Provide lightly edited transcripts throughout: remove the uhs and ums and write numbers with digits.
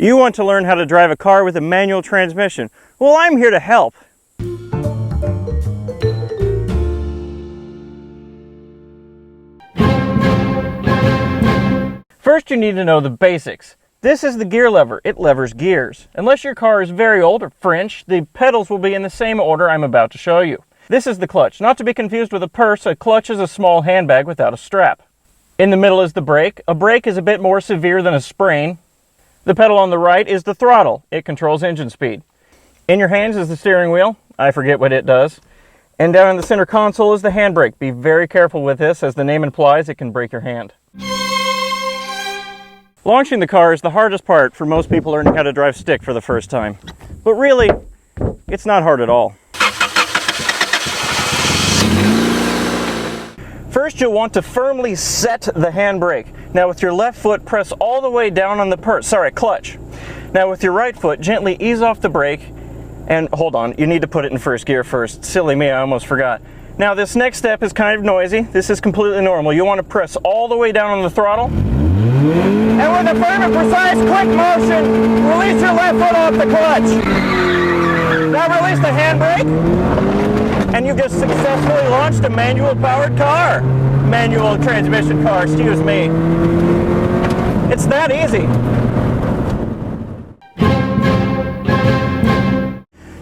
You want to learn how to drive a car with a manual transmission. Well, I'm here to help. First, you need to know the basics. This is the gear lever. It levers gears. Unless your car is very old or French, the pedals will be in the same order I'm about to show you. This is the clutch. Not to be confused with a purse, a clutch is a small handbag without a strap. In the middle is the brake. A brake is a bit more severe than a sprain. The pedal on the right is the throttle. It controls engine speed. In your hands is the steering wheel. I forget what it does. And down in the center console is the handbrake. Be very careful with this. As the name implies, it can break your hand. Launching the car is the hardest part for most people learning how to drive stick for the first time. But really, it's not hard at all. First, you'll want to firmly set the handbrake. Now with your left foot, press all the way down on the clutch. Now with your right foot, gently ease off the brake and hold on, you need to put it in first gear first. Silly me, I almost forgot. Now this next step is kind of noisy. This is completely normal. You want to press all the way down on the throttle. And with a firm and precise quick motion, release your left foot off the clutch. Now release the handbrake, and you've just successfully launched a manual powered car. Manual transmission car, excuse me. It's that easy.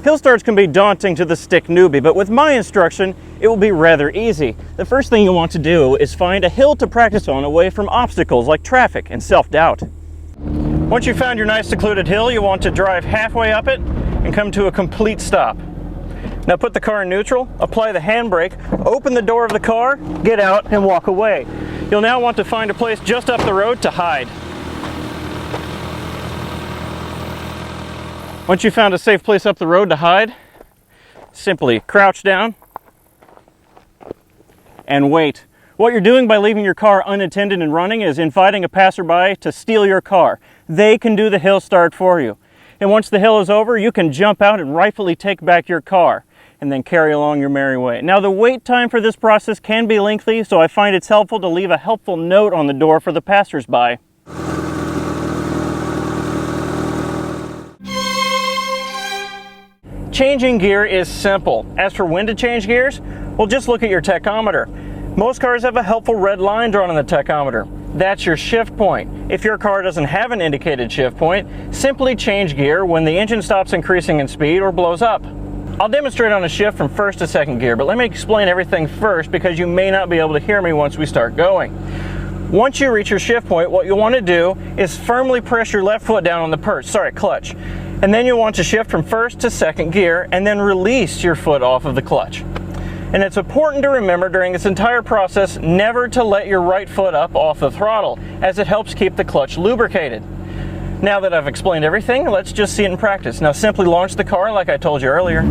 Hill starts can be daunting to the stick newbie, but with my instruction, it will be rather easy. The first thing you'll want to do is find a hill to practice on away from obstacles like traffic and self-doubt. Once you've found your nice secluded hill, you want to drive halfway up it and come to a complete stop. Now put the car in neutral, apply the handbrake, open the door of the car, get out and walk away. You'll now want to find a place just up the road to hide. Once you've found a safe place up the road to hide, simply crouch down and wait. What you're doing by leaving your car unattended and running is inviting a passerby to steal your car. They can do the hill start for you. And once the hill is over, you can jump out and rightfully take back your car and then carry along your merry way. Now the wait time for this process can be lengthy, so I find it's helpful to leave a helpful note on the door for the passersby. Changing gear is simple. As for when to change gears, well, just look at your tachometer. Most cars have a helpful red line drawn on the tachometer. That's your shift point. If your car doesn't have an indicated shift point, simply change gear when the engine stops increasing in speed or blows up. I'll demonstrate on a shift from first to second gear, but let me explain everything first because you may not be able to hear me once we start going. Once you reach your shift point, what you'll want to do is firmly press your left foot down on the clutch. And then you'll want to shift from first to second gear and then release your foot off of the clutch. And it's important to remember during this entire process never to let your right foot up off the throttle, as it helps keep the clutch lubricated. Now that I've explained everything, let's just see it in practice. Now simply launch the car like I told you earlier.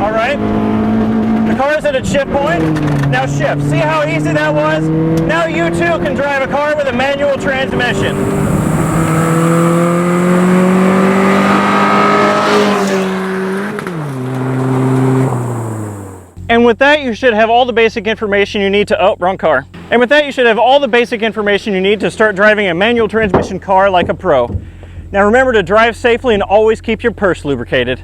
All right, the car is at its shift point. Now shift. See how easy that was? Now you too can drive a car with a manual transmission. And with that, you should have all the basic information you need to, wrong car. And with that, you should have all the basic information you need to start driving a manual transmission car like a pro. Now remember to drive safely and always keep your purse lubricated.